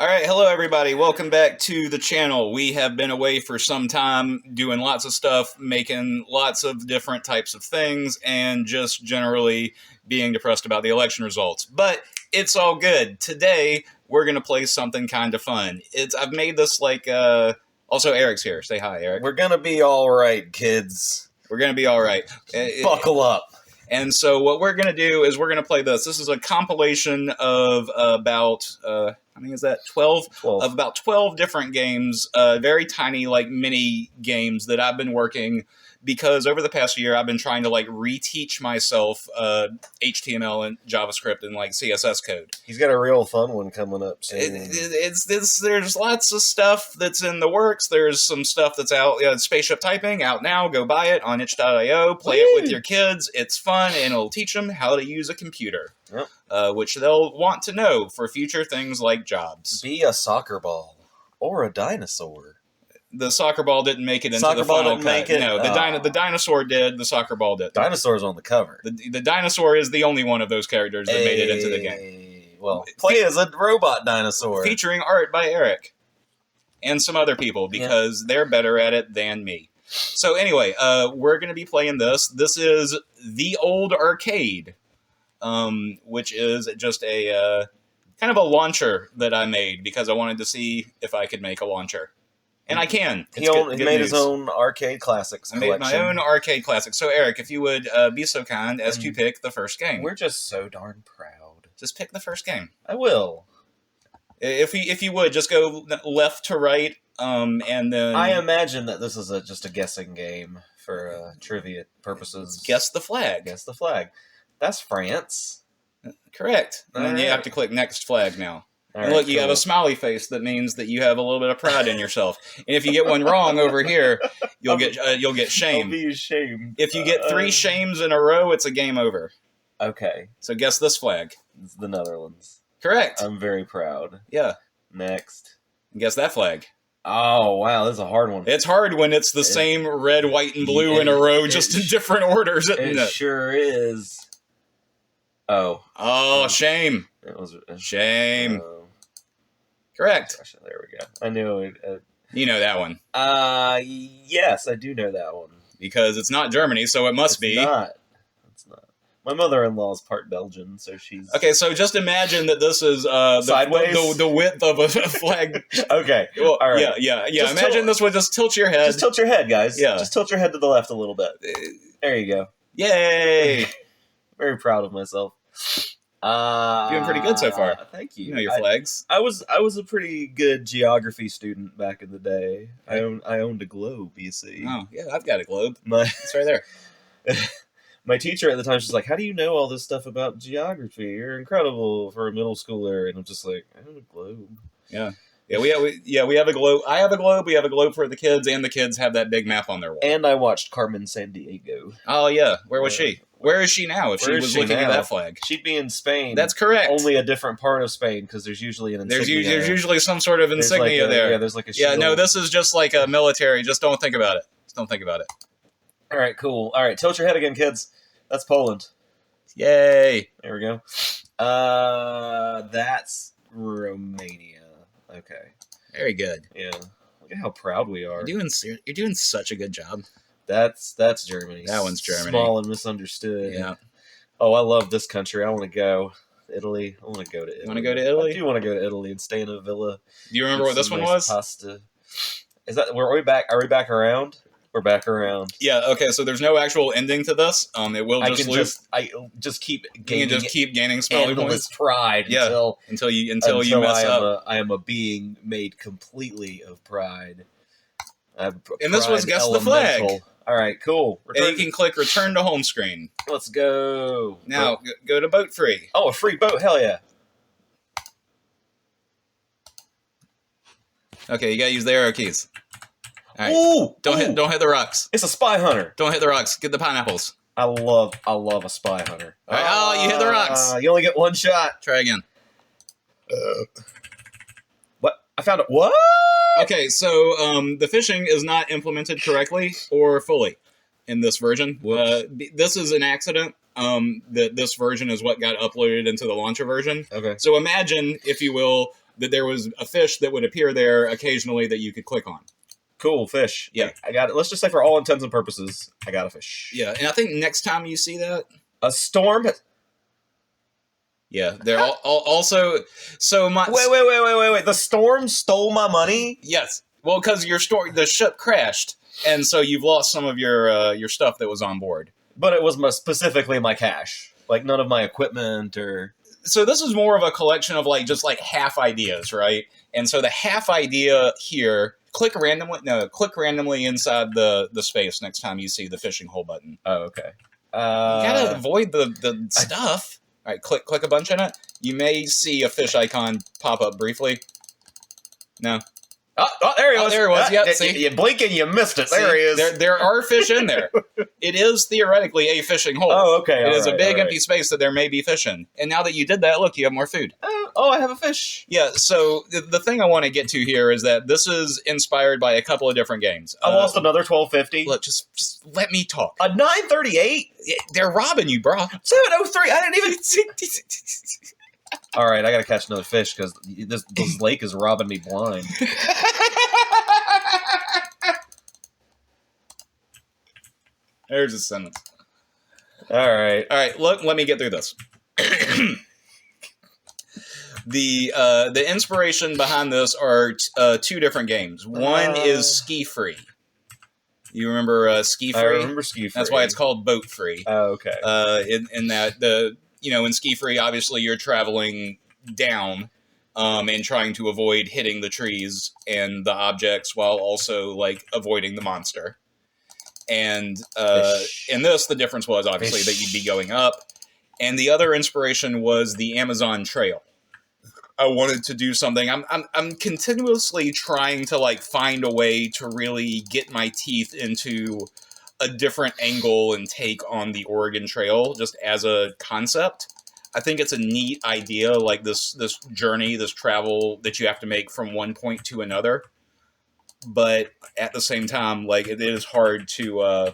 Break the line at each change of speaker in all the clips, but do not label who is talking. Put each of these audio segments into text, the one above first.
Alright, hello everybody, welcome back to the channel. We have been away for some time, doing lots of stuff, making lots of different types of things, and just generally being depressed about the election results. But it's all good. Today, we're going to play something kind of fun. I've made this like, also Eric's here. Say hi, Eric.
We're going to be alright, kids.
We're going to be alright.
Buckle up.
And so what we're going to do is we're going to play this. This is a compilation of about, how many is that? 12? Of about 12 different games, very tiny, like, mini games that I've been working because over the past year I've been trying to, like, reteach myself HTML and JavaScript and, like, CSS code.
He's got a real fun one coming up soon.
There's lots of stuff that's in the works. There's some stuff that's out. Spaceship Typing, out now. Go buy it on itch.io. Play it with your kids. It's fun, and it'll teach them how to use a computer. Yep. Which they'll want to know for future things like jobs.
Be a soccer ball or a dinosaur.
The soccer ball didn't make it into the final cut. No, the dinosaur did. The soccer ball did.
Dinosaur's on the cover.
The dinosaur is the only one of those characters that made it into the game.
Well, play as a robot dinosaur.
Featuring art by Eric. And some other people, because they're better at it than me. So anyway, we're going to be playing this. This is The Old Arcade, which is just a kind of a launcher that I made because I wanted to see if I could make a launcher. And I can.
He made his own arcade classics collection.
I made my own arcade classics. So, Eric, if you would be so kind as to pick the first game.
We're just so darn proud.
Just pick the first game.
I will.
If you would, just go left to right, and then...
I imagine that this is just a guessing game for trivia purposes.
Guess the flag.
Guess the flag. That's France.
Correct. And then you have to click next flag now.
Right,
and look, you have a smiley face that means that you have a little bit of pride in yourself. And if you get one wrong over here, you'll get shame.
I'll be ashamed.
If you get 3 shames in a row, it's a game over.
Okay.
So guess this flag.
It's the Netherlands.
Correct.
I'm very proud.
Yeah.
Next.
Guess that flag.
Oh, wow, this is a hard one.
It's hard when it's the same red, white, and blue in a row, just in different orders, isn't it?
It sure is. Oh.
Oh, shame.
It was
shame. Correct.
Gosh, there we go. I knew it.
You know that one.
Yes, I do know that one.
Because it's not Germany, so it must be.
It's not. My mother-in-law is part Belgian, so she's...
Okay, so just imagine that this is
sideways?
The width of a flag.
Okay.
Well,
all right.
Yeah. Imagine this would just tilt your head.
Just tilt your head, guys.
Yeah.
Just tilt your head to the left a little bit. There you go.
Yay!
Very proud of myself.
Doing pretty good so far.
Thank you.
You know your flags.
I was a pretty good geography student back in the day. I owned a globe, you see.
Oh, yeah, I've got a globe. It's right there.
My teacher at the time, she's like, "How do you know all this stuff about geography? You're incredible for a middle schooler." And I'm just like, "I own a globe."
Yeah. Yeah, we have a globe. I have a globe. We have a globe for the kids, and the kids have that big map on their wall.
And I watched Carmen Sandiego.
Oh yeah, where was she? Where is she now? If she was looking at that flag,
she'd be in Spain.
That's correct.
Only a different part of Spain because there's usually an insignia.
There's usually some sort of insignia there.
Yeah, there's like a shield.
Yeah, no, this is just like a military. Just don't think about it. Just don't think about it.
All right, cool. All right, tilt your head again, kids. That's Poland.
Yay!
There we go. That's Romania. Okay.
Very good.
Yeah. Look at how proud we are.
You're doing such a good job.
That's Germany.
That one's Germany.
Small and misunderstood.
Yeah.
Oh, I love this country. I want to go. Italy. I want to go to Italy.
You want to go to Italy?
I do want to go to Italy and stay in a villa.
Do you remember what this one was?
Pasta. Is that? Are we back? Are we back around? We're back around.
Yeah. Okay. So there's no actual ending to this. It will just loop.
I just keep gaining.
You can just keep gaining smiley points.
Pride.
Yeah. Until you mess up.
I am a being made completely of pride.
And this was guess the flag.
All right, cool.
And you can click return to home screen.
Let's go.
Now, go to boat free.
Oh, a free boat. Hell yeah.
Okay, you gotta use the arrow keys. All right.
Ooh!
Don't hit the rocks.
It's a spy hunter.
Don't hit the rocks. Get the pineapples.
I love a spy hunter.
All right. Oh, you hit the rocks.
You only get one shot.
Try again.
What? I found it. What?
Okay, so the fishing is not implemented correctly or fully in this version. This is an accident. That this version is what got uploaded into the launcher version.
Okay.
So imagine, if you will, that there was a fish that would appear there occasionally that you could click on.
Cool fish.
Yeah.
I got it. Let's just say for all intents and purposes, I got a fish.
Yeah, and I think next time you see that,
A storm.
yeah, they're also so my
Wait. The storm stole my money?
yes. Well, because the ship crashed, and so you've lost some of your stuff that was on board.
But it was specifically my cash. Like, none of my equipment or...
So this is more of a collection of just half ideas, right? And so the half idea here, click randomly inside the space next time you see the fishing hole button.
Oh, okay.
You gotta avoid the stuff. All right, click a bunch in it. You may see a fish icon pop up briefly. No.
Oh, there he was.
There he was. Yep, see?
You blink and you missed it. There he is.
There are fish in there. It is theoretically a fishing hole.
Oh, okay.
It is a big empty space that there may be fish in. And now that you did that, look, you have more food.
Oh, I have a fish.
Yeah, so the thing I want to get to here is that this is inspired by a couple of different games.
I lost another $12.50.
Look, just let me talk.
A $9.38?
They're robbing you, bro.
$7.03. I didn't even... All right, I gotta catch another fish because this lake is robbing me blind.
There's a sentence.
All right.
Look, let me get through this. The inspiration behind this are two different games. One is Ski Free. You remember Ski Free?
I remember Ski Free.
That's why it's called Boat Free.
Oh, okay.
In that in Ski Free, obviously you're traveling down and trying to avoid hitting the trees and the objects while also avoiding the monster. And in this, the difference was obviously that you'd be going up. And the other inspiration was the Amazon Trail. I wanted to do something. I'm continuously trying to find a way to really get my teeth into a different angle and take on the Oregon Trail just as a concept. I think it's a neat idea, this journey, this travel that you have to make from one point to another. But at the same time, it is hard to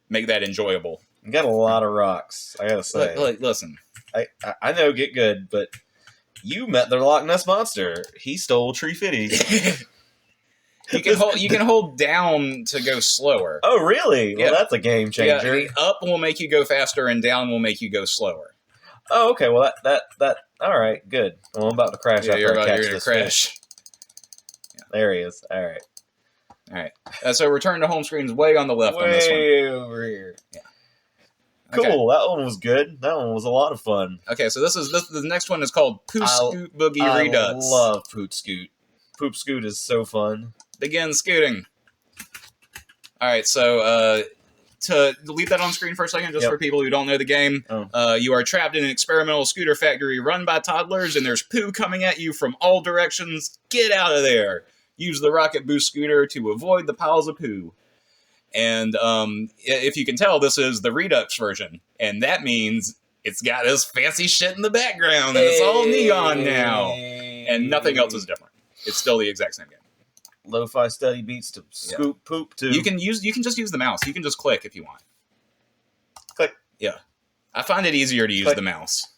make that enjoyable.
You got a lot of rocks, I gotta say.
Listen.
I know, get good, but you met the Loch Ness Monster. He stole Tree Fitty.
You can hold down to go slower.
Oh, really?
Yeah.
Well, that's a game changer.
Yeah, up will make you go faster, and down will make you go slower.
Oh, okay. Well, that all right, good. Well, I'm about to crash after I catch this fish.
Yeah.
There he is. All right.
All right. So return to home screen's way on the left on this one.
Way over here.
Yeah.
Cool.
Okay.
That one was good. That one was a lot of fun.
Okay, so the next one is called Poop Scoot Boogie Redux.
I love Poop Scoot. Poop Scoot is so fun.
Begin scooting. All right, so to leave that on screen for a second, just for people who don't know the game, you are trapped in an experimental scooter factory run by toddlers, and there's poo coming at you from all directions. Get out of there. Use the rocket boost scooter to avoid the piles of poo. And if you can tell, this is the Redux version, and that means it's got this fancy shit in the background, and it's all neon now, and nothing else is different. It's still the exact same game.
Lo-fi study beats to scoop poop to.
You can just use the mouse. You can just click if you want.
Click.
Yeah, I find it easier to use the mouse.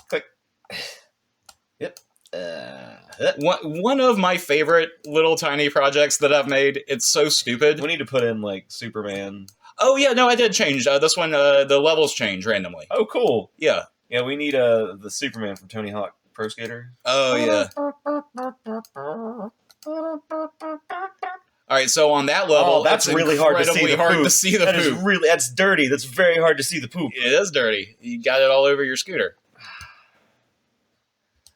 Click. Yep.
One of my favorite little tiny projects that I've made. It's so stupid.
We need to put in Superman.
Oh yeah, no, I did change this one. The levels change randomly.
Oh, cool.
Yeah.
Yeah, we need the Superman from Tony Hawk Pro Skater.
Oh yeah. All right, so on that level,
that's really hard to see the poop.
That is
that's dirty. That's very hard to see the poop.
It is dirty. You got it all over your scooter.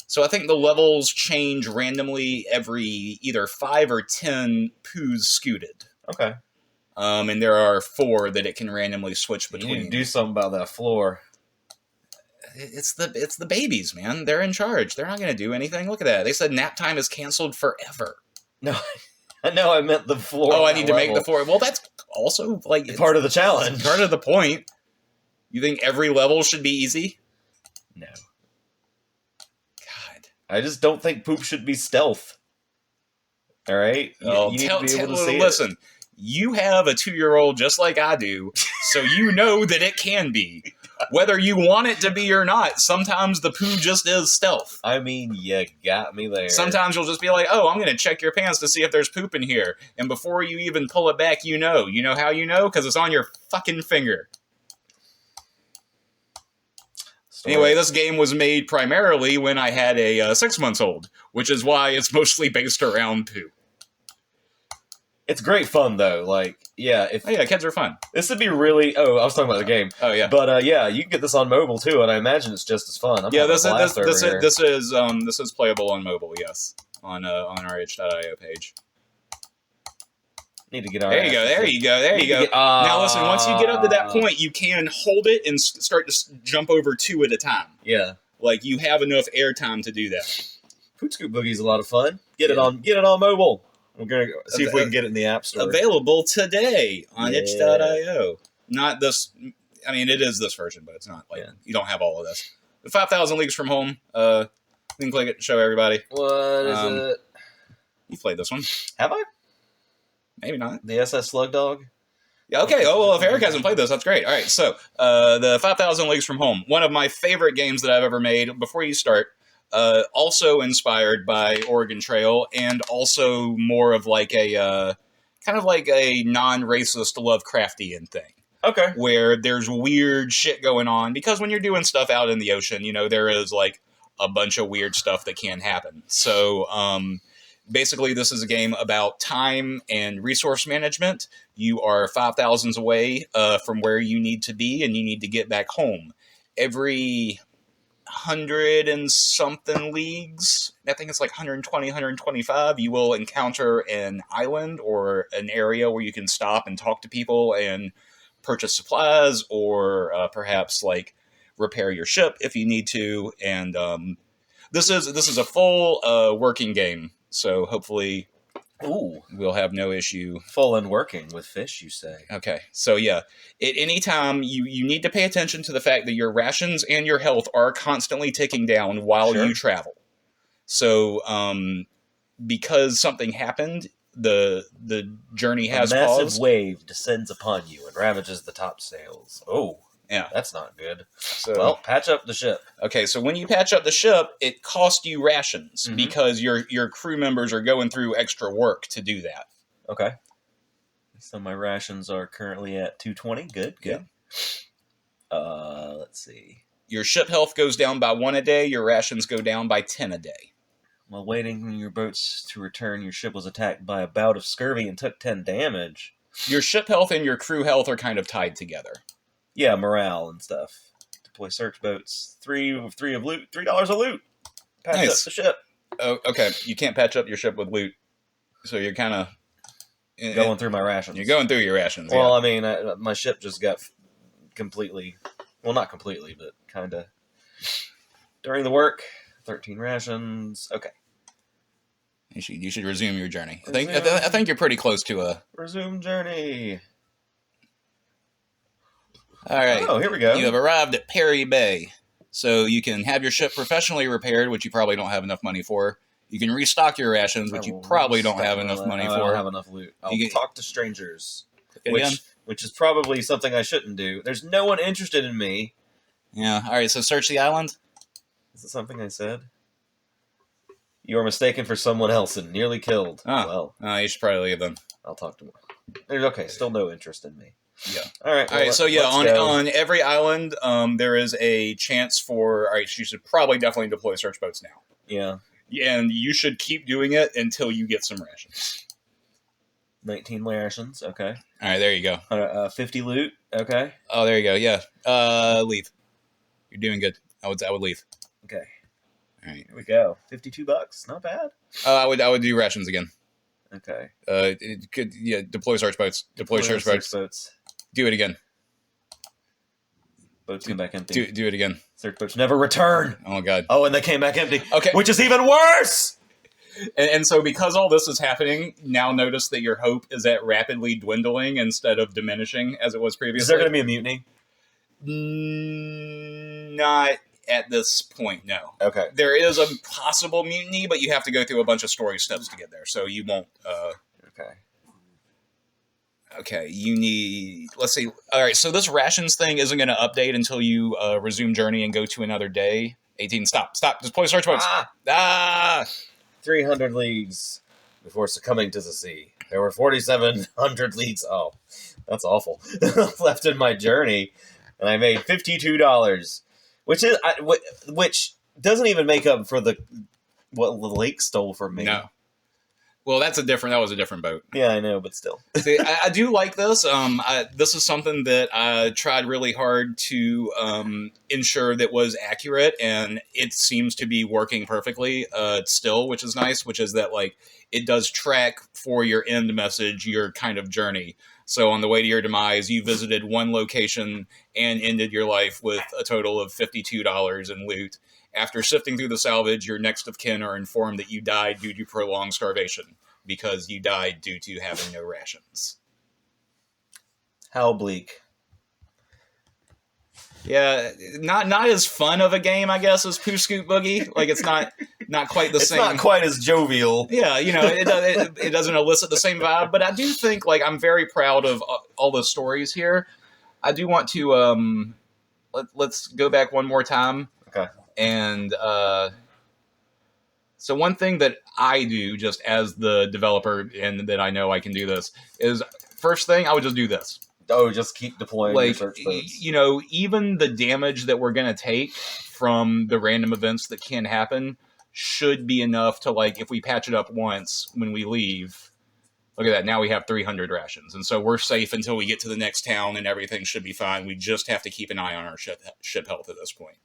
So I think the levels change randomly every either 5 or 10 poos scooted.
Okay.
And there are 4 that it can randomly switch between.
You need to do something about that floor.
It's the babies, man. They're in charge. They're not going to do anything. Look at that. They said nap time is canceled forever.
No, I meant the floor.
Oh, I need to make the floor. Well, that's also
part of the challenge.
Part of the point. You think every level should be easy?
No.
God.
I just don't think poop should be stealth. All right?
You need to be able to see listen, you have a 2-year-old just like I do, so you know that it can be. Whether you want it to be or not, sometimes the poo just is stealth.
I mean, you got me there.
Sometimes you'll just be like, oh, I'm going to check your pants to see if there's poop in here. And before you even pull it back, you know. You know how you know? Because it's on your fucking finger. Anyway, this game was made primarily when I had a 6-month-old, which is why it's mostly based around poo.
It's great fun, though. Like, yeah.
Kids are fun.
This would be really... Oh, I was talking about the game.
Oh, yeah.
But, yeah, you can get this on mobile, too, and I imagine it's just as fun.
This is playable on mobile, yes, on our itch.io page.
Need to get our
There you go. Now listen, once you get up to that point, you can hold it and start to jump over 2 at a time.
Yeah.
Like, you have enough airtime to do that.
Food Scoop Boogie's a lot of fun. Get it on mobile. We're gonna see if we can get it in the App Store.
Available today on itch.io. Not this. I mean, it is this version, but it's not like you don't have all of this. The 5,000 Leagues from Home. You can click it to show everybody.
What is it?
You played this one.
Have I?
Maybe not.
The SS Slugdog?
Yeah, okay. Oh, well, if Eric hasn't played this, that's great. All right, so the 5,000 Leagues from Home, one of my favorite games that I've ever made. Before you start, also inspired by Oregon Trail, and also more of like a kind of like a non-racist Lovecraftian thing.
Okay.
Where there's weird shit going on, because when you're doing stuff out in the ocean, you know, there is like a bunch of weird stuff that can happen. So, basically, this is a game about time and resource management. You are 5,000s away from where you need to be, and you need to get back home. Every 100 and something leagues, I think it's like 120, 125, you will encounter an island or an area where you can stop and talk to people and purchase supplies, or perhaps like repair your ship if you need to. And this is a full working game. So hopefully we'll have no issue.
Full and working with fish, you say.
Okay. So yeah, at any time, you need to pay attention to the fact that your rations and your health are constantly ticking down while you travel. So because something happened, the journey has
a massive
paused.
Wave descends upon you and ravages the topsails. Oh.
Yeah.
That's not good.
So,
well, patch up the ship.
Okay, so when you patch up the ship, it costs you rations because your crew members are going through extra work to do that.
Okay. So my rations are currently at 220. Good.
Yeah.
Let's see.
Your ship health goes down by 1 a day. Your rations go down by 10 a day.
While waiting on your boats to return, your ship was attacked by a bout of scurvy and took 10 damage.
Your ship health and your crew health are kind of tied together.
Yeah, morale and stuff. Deploy search boats. 3 of loot. $3 a loot. Patch up the ship.
Oh, okay. You can't patch up your ship with loot, so you're kind of
going through my rations.
You're going through your rations.
Well, I mean, my ship just got completely. Well, not completely, but kind of. During the work, 13 rations. Okay.
You should resume your journey. I think you're pretty close to a
resume journey.
All right.
Oh, here we go.
You have arrived at Perry Bay. So you can have your ship professionally repaired, which you probably don't have enough money for. You can restock your rations, which you probably don't have enough money for.
I don't have enough loot. I'll talk to strangers, which is probably something I shouldn't do. There's no one interested in me.
Yeah. All right, so search the island.
Is it something I said? You are mistaken for someone else and nearly killed.
Oh, well. You should probably leave then.
I'll talk to him. There's okay. Still no interest in me.
Yeah.
All right.
Well, so yeah, on every island, there is a chance for. All right, you should probably definitely deploy search boats now.
Yeah.
And you should keep doing it until you get some rations.
19 rations. Okay.
All right, there you go.
50 loot. Okay.
Oh, there you go. Yeah. Leave. You're doing good. I would leave.
Okay.
All right.
Here we go. $52. Not bad.
I would do rations again.
Okay.
It could deploy search boats. Deploy search boats. Do it again.
Boats come back empty.
Do it again.
Search boats never return.
Oh god.
Oh, and they came back empty.
Okay.
Which is even worse.
And so because all this is happening, now notice that your hope is at rapidly dwindling instead of diminishing as it was previously.
Is there going to be a mutiny?
Not at this point, no.
Okay.
There is a possible mutiny, but you have to go through a bunch of story steps to get there, so you won't.
Okay.
Okay, you need. Let's see. All right, so this rations thing isn't going to update until you resume journey and go to another day. 18. Stop. Just play search box. Ah.
300 leagues before succumbing to the sea. There were 4,700 leagues. Oh, that's awful. Left in my journey, and I made $52, which doesn't even make up for what the lake stole from me.
No. Well, that was a different boat.
Yeah, I know, but still.
See, I do like this. This is something that I tried really hard to ensure that was accurate, and it seems to be working perfectly still, which is nice, which is that like it does track for your end message your kind of journey. So on the way to your demise, you visited one location and ended your life with a total of $52 in loot. After sifting through the salvage, your next of kin are informed that you died due to prolonged starvation because you died due to having no rations.
How bleak.
Yeah, not as fun of a game, I guess, as Pooh Scoot Boogie. Like, it's not quite the same.
It's not quite as jovial.
Yeah, it doesn't elicit the same vibe. But I do think, like, I'm very proud of all the stories here. I do want to let's go back one more time.
Okay.
And so one thing that I do just as the developer, and that I know I can do this, is first thing I would just do this.
Oh, just keep deploying your search boats.
Even the damage that we're going to take from the random events that can happen should be enough to, like, if we patch it up once when we leave, look at that, now we have 300 rations. And so we're safe until we get to the next town and everything should be fine. We just have to keep an eye on our ship health at this point.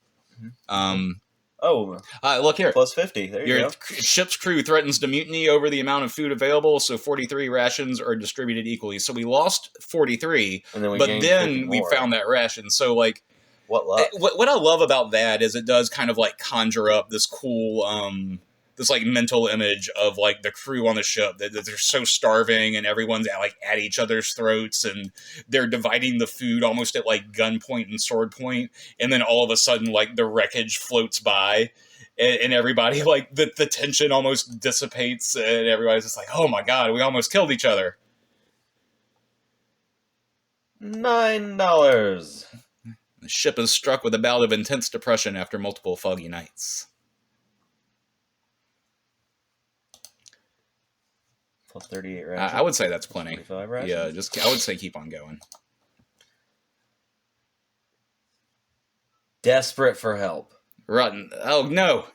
Look here.
Plus 50. There you go.
Your ship's crew threatens to mutiny over the amount of food available, so 43 rations are distributed equally. So we lost 43, but then we found that ration. So, like, what I love about that is it does kind of, like, conjure up this cool, this, like, mental image of, like, the crew on the ship that they're so starving and everyone's at each other's throats and they're dividing the food almost at, like, gunpoint and sword point, and then all of a sudden, like, the wreckage floats by and everybody, like, the tension almost dissipates and everybody's just like, oh my god, we almost killed each other.
$9.
The ship is struck with a bout of intense depression after multiple foggy nights.
Plus 38 rations.
I would say that's plenty.
25 rations?
Yeah, I would say keep on going.
Desperate for help.
Rotten. Oh, no.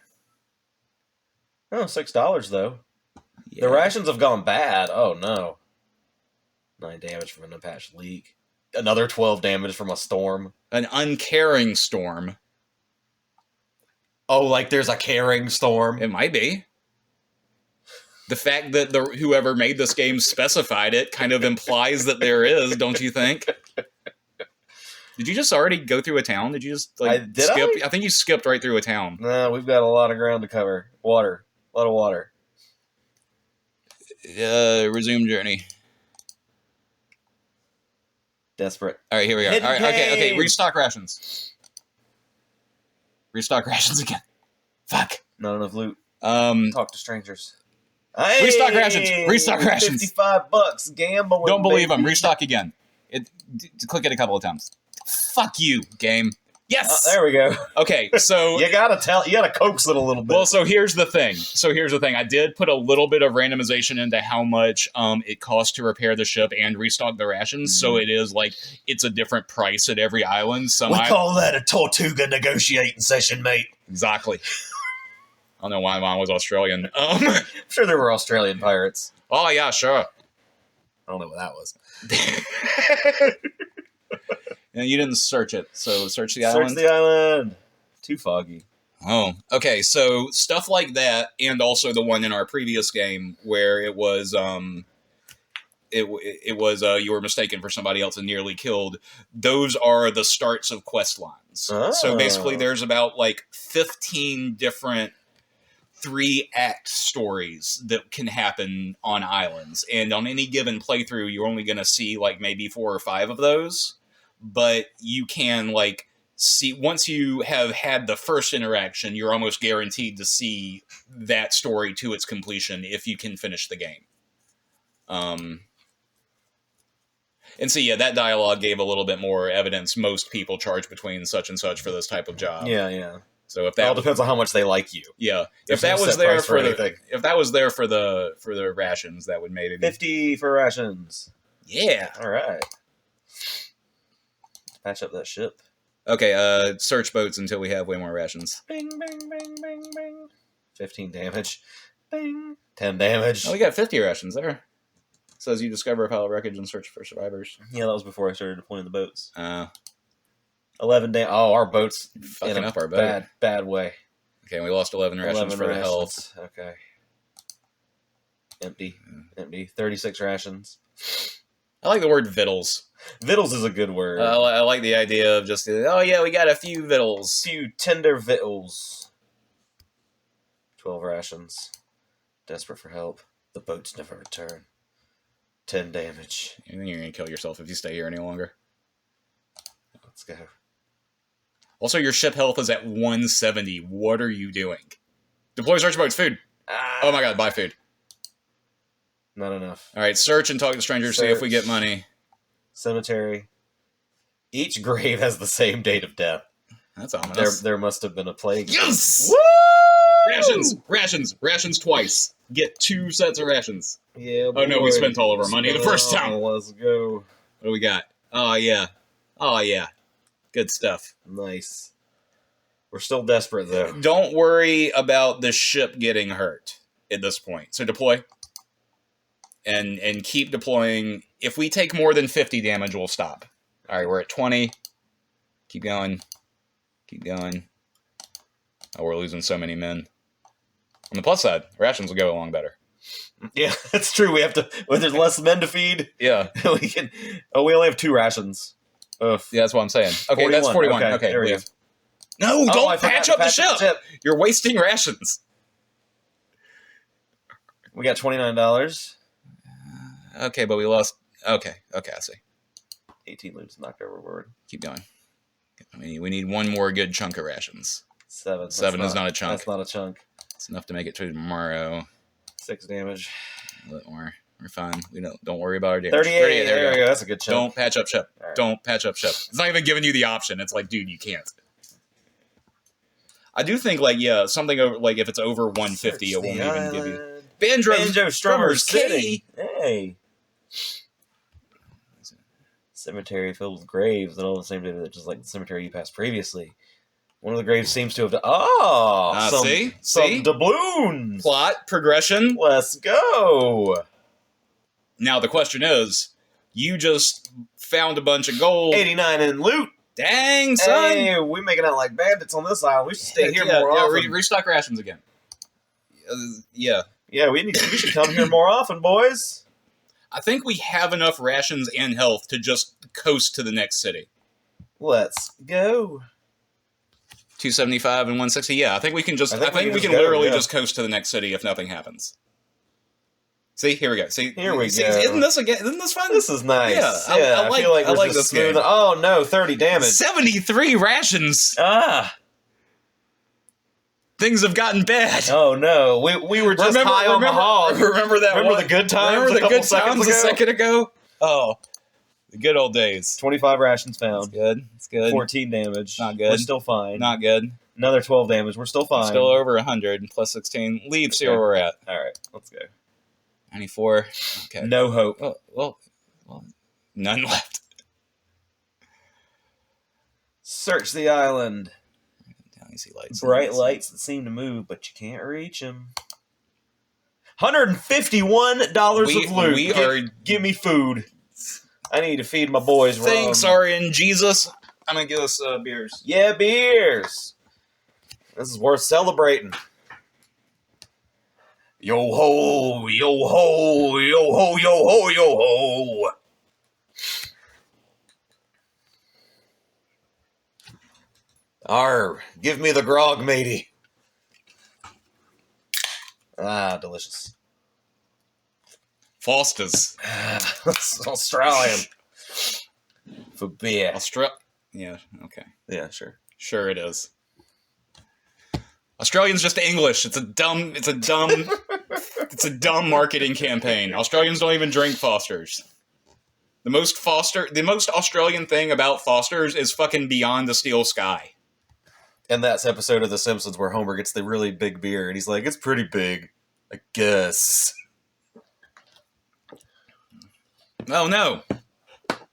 Oh, $6, though.
Yeah.
The rations have gone bad. Oh, no. 9 damage from an unpatched leak. Another 12 damage from a storm.
An uncaring storm.
Oh, like there's a caring storm?
It might be. The fact that whoever made this game specified it kind of implies that there is, don't you think? Did you just already go through a town? Did you just skip? I think you skipped right through a town.
No, we've got a lot of ground to cover. Water. A lot of water.
Resume journey.
Desperate.
All right, here we are. All right, okay. Restock rations. Restock rations again. Fuck.
Not enough loot. Talk to strangers.
Hey, restock rations.
$55 gambling.
Don't believe them. Restock again. Click it a couple of times. Fuck you, game. Yes.
There we go.
Okay, so
you gotta coax it a little bit.
Well, so here's the thing. I did put a little bit of randomization into how much it costs to repair the ship and restock the rations. Mm-hmm. So it is like it's a different price at every island.
We call that a Tortuga negotiating session, mate.
Exactly. I don't know why mine was Australian.
I'm sure there were Australian pirates.
Oh yeah, sure.
I don't know what that was.
And you didn't search it, so search the island.
Search the island. Too foggy.
Oh, okay. So stuff like that, and also the one in our previous game where it was, you were mistaken for somebody else and nearly killed. Those are the starts of quest lines. Oh. So basically, there's about 15 different 3-act stories that can happen on islands, and on any given playthrough, you're only going to see maybe 4 or 5 of those. But you can see, once you have had the first interaction, you're almost guaranteed to see that story to its completion if you can finish the game. And so, yeah, that dialogue gave a little bit more evidence. Most people charge between such and such for this type of job.
Yeah.
So if
It
that
all depends on how much they like you.
yeah,
There's
if that
no
was
set
there
price
for
anything.
if that was there for the rations, that would maybe be
50 for rations.
yeah.
All right. Patch up that ship.
Okay, search boats until we have way more rations.
Bing, bing, bing, bing, bing. 15 damage. Bing. 10 damage.
Oh, we got 50 rations there. It says you discover a pile of wreckage and search for survivors.
Yeah, that was before I started deploying the boats. 11 damage. Oh, our boat's
Fucking
in a
up our boat.
bad way.
Okay, we lost 11 rations
11
for the
rations.
health.
Okay. Empty. 36 rations.
I like the word victuals.
Victuals is a good word.
I like the idea of just, oh yeah, we got a few victuals.
Few tender victuals. 12 rations. Desperate for help. The boats never return. 10 damage.
You think you're going to kill yourself if you stay here any longer?
Let's go.
Also, your ship health is at 170. What are you doing? Deploy search boats. Food. Oh my god, buy food.
Not enough.
All right, search and talk to strangers, see if we get money.
Cemetery. Each grave has the same date of death.
That's ominous.
There must have been a plague.
Yes!
Woo!
Rations twice. Get 2 sets of rations.
Yeah,
Oh no, we
boy.
spent all of our money the first time.
Let's go.
What do we got? Oh yeah. Good stuff.
Nice. We're still desperate though.
Don't worry about the ship getting hurt at this point. So deploy. And keep deploying. If we take more than 50 damage, we'll stop. Alright, we're at 20. Keep going. Keep going. Oh, we're losing so many men. On the plus side, rations will go along better.
Yeah, that's true. We have to. When there's less men to feed,
Yeah.
we can. Oh, we only have 2 rations. Ugh.
Yeah, that's what I'm saying. Okay,
41.
that's 41. Okay,
there we go.
leave. No,
I
don't
forgot
patch
to
up the ship. You're wasting rations.
We got $29.
Okay, but we lost. Okay, I see.
18 loops knocked overboard.
Keep going. We need one more good chunk of rations.
7.
7 is not a chunk.
That's not a chunk.
It's enough to make it to tomorrow.
6 damage.
A little more. We're fine. We don't worry about our damage.
38. There we go. That's a good chunk.
Don't patch up ship.
Right.
Don't patch up ship. It's not even giving you the option. It's like, dude, you can't. I do think, like, yeah, something over, like, if it's over 150, it won't even give you.
Banjo Strummer's
K.
City. Hey. Cemetery filled with graves that all the same day, just like the cemetery you passed previously. One of the graves seems to have.
See?
Some doubloons.
Plot progression.
Let's go.
Now the question is, you just found a bunch of gold.
89 in loot.
Dang, son.
Hey, we're making out like bandits on this island. We should stay here more often.
Restock rations again. Yeah.
Yeah, we should come here more often, boys.
I think we have enough rations and health to just coast to the next city.
Let's go.
275 and 160. Yeah, I think we can just. I think we can
go,
literally
yeah.
just coast to the next city if nothing happens. See, here we go. See,
Here we
see,
go.
Isn't this fun?
This is nice.
Yeah, I
feel like we're
like
just
this game.
smooth. Oh no, 30 damage.
73 rations. Things have gotten bad.
Oh no, we were just high on the hog.
Remember that?
Remember the good times?
Remember the good
seconds
times a
ago?
second ago? Oh, the good old days.
25 rations
It's
found.
good. It's good.
14 damage.
Not good.
We're still fine.
Not good.
Another 12 damage. We're still fine.
Still over 100 plus 16. Leave. See where we're at.
All right, let's go.
94. Okay.
No hope.
Well, none left.
Search the island.
Down you see lights.
Bright lights that seem to move, but you can't reach them. $151 of loot. Give me food. I need to feed my boys.
Thanks,
rum.
RN Jesus. I'm gonna give us beers.
Yeah, beers. This is worth celebrating. Yo ho, yo ho, yo ho, yo ho, yo ho. Arr, give me the grog, matey. Ah, delicious.
Foster's.
That's Australian. For beer.
Yeah, okay.
Yeah, sure.
Sure it is. Australian's just English. It's a dumb it's a dumb marketing campaign. Australians don't even drink Foster's. The most Australian thing about Foster's is fucking Beyond the Steel Sky.
And that's episode of The Simpsons where Homer gets the really big beer, and he's like, "It's pretty big, I guess."
Oh no!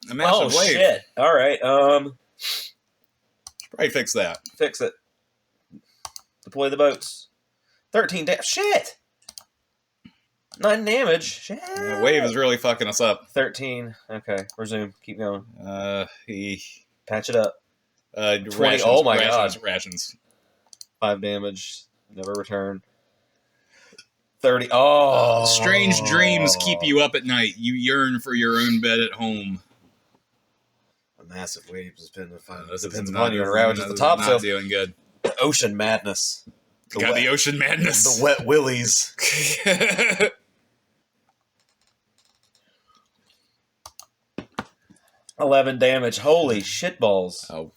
A massive wave.
Shit! All right,
Probably fix that.
fix it. Deploy the boats. 13 damage. Shit! 9 damage. Shit!
The wave is really fucking us up.
13. Okay, resume. Keep going.
He
Patch it up.
20.
Rations, oh my god!
Rations.
5 damage. Never return. 30. Oh!
Strange dreams keep you up at night. You yearn for your own bed at home.
A massive wave has been
This
depends
is
upon you and ravages the top.
Not
So
doing good.
ocean madness.
The ocean madness.
The wet willies. 11 damage. Holy shitballs.
Oh,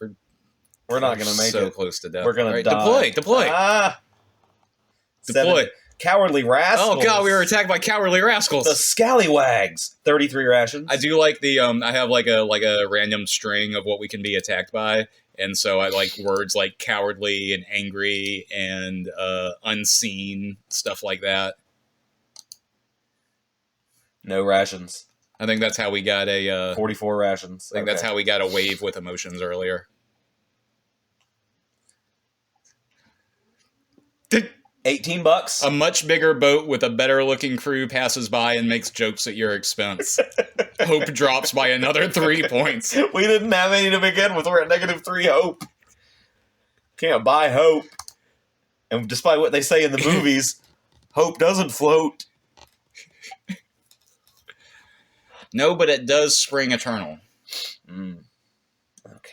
We're not going to make
so
it.
close to death.
We're going to die.
Deploy.
Ah!
Deploy.
7 cowardly rascals.
Oh god, we were attacked by cowardly rascals.
The scallywags. 33 rations.
I do like the I have like a random string of what we can be attacked by, and so I like words like cowardly and angry and unseen, stuff like that.
No rations.
I think that's how we got a
44 rations.
I think that's how we got a wave with emotions earlier.
18 bucks.
A much bigger boat with a better looking crew passes by and makes jokes at your expense. Hope drops by another 3 points.
We didn't have any to begin with. We're at -3 hope. Can't buy hope. And despite what they say in the movies, hope doesn't float.
No, but it does spring eternal.
Okay.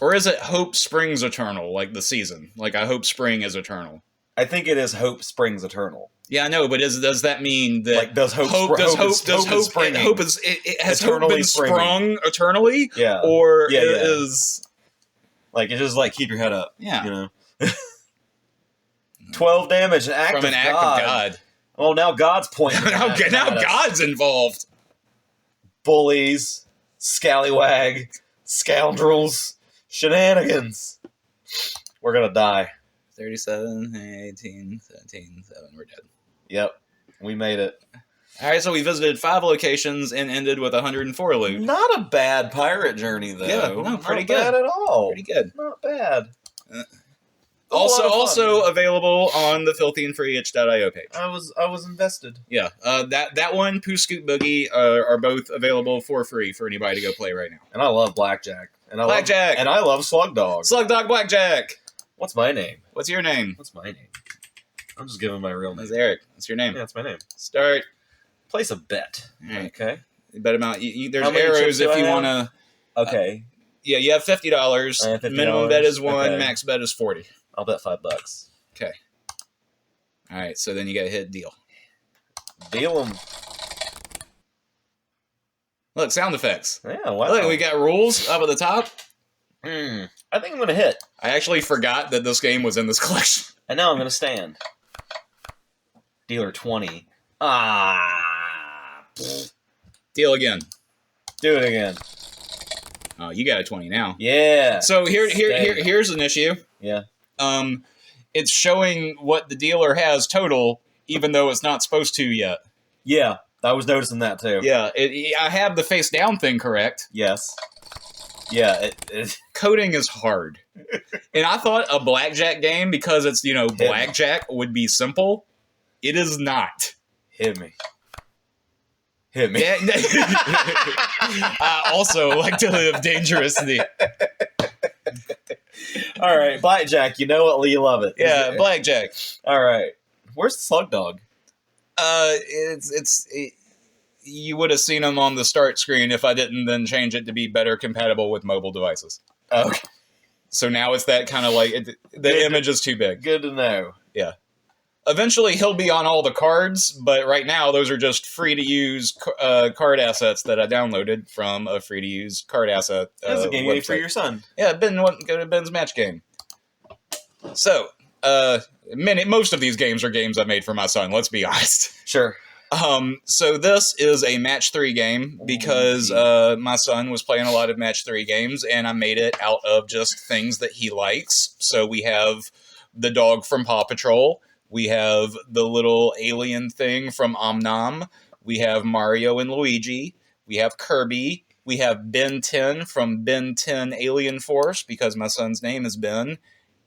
Or is it hope springs eternal, like the season? Like I hope spring is eternal.
I think it is hope springs eternal.
Yeah, I know, but does that mean that
Like, does hope
has
springing
hope been
eternally
sprung eternally?
Yeah.
Or
Yeah, yeah.
is
Like, it's just like, keep your head up.
Yeah.
You know? 12 damage, an act
from
of
an act
God.
of God?
Oh, now God's pointing.
now
at us.
God's involved.
Bullies, scallywag, scoundrels, shenanigans. We're gonna die.
37, 18, 17, 7, we're dead.
Yep, we made it.
Alright, so we visited 5 locations and ended with 104 loot.
Not a bad pirate journey, though.
Yeah, no, pretty
Not
good.
bad at all.
Pretty good.
Not bad.
Also available on the filthyandfreeitch.io page.
I was invested.
Yeah, that one, Pooh Scoot Boogie, are both available for free for anybody to go play right now.
And I love Blackjack. And I
Blackjack!
and I love Slugdog.
Slugdog Blackjack!
What's my name?
What's your name?
What's my name? I'm just giving my real
That's
name.
Eric. What's your name?
Yeah, that's my name.
Start.
Place a bet.
Alright.
Okay.
Bet amount. There's
How many
arrows
chips do
if
I
you
have?
want to.
Okay.
Yeah, you have $50.
I have $50.
Minimum bet is 1.
Okay.
Max bet is 40.
I'll bet $5.
Okay. All right. So then you got to hit deal.
Deal 'em.
Look, sound effects.
Yeah, wow.
Look, we got rules up at the top.
I think I'm going to hit.
I actually forgot that this game was in this collection.
And now I'm going to stand. Dealer 20. Ah.
Deal again.
Do it again.
Oh, you got a 20 now.
Yeah.
So here's an issue.
Yeah.
It's showing what the dealer has total, even though it's not supposed to yet.
Yeah. I was noticing that too.
Yeah, I have the face down thing correct.
Yes. Yeah.
Coding is hard. And I thought a blackjack game, because it's, blackjack, would be simple. It is not.
Hit me. Hit me.
Yeah. I also like to live dangerously.
All right, Blackjack, you know it, you love it.
Yeah, blackjack.
All right. Where's the Slugdog?
You would have seen him on the start screen if I didn't then change it to be better compatible with mobile devices.
Okay.
So now it's that kind of like, the image is too big.
Good to know.
Yeah. Eventually he'll be on all the cards, but right now those are just free-to-use card assets that I downloaded from a free-to-use card asset
That's a game
website.
for your son.
Yeah, go to Ben's match game. So, most of these games are games I made for my son, let's be honest.
Sure.
So this is a match 3 game because my son was playing a lot of match 3 games, and I made it out of just things that he likes. So we have the dog from Paw Patrol. We have the little alien thing from Om We have Mario and Luigi. We have Kirby. We have Ben 10 from Ben 10 Alien Force because my son's name is Ben.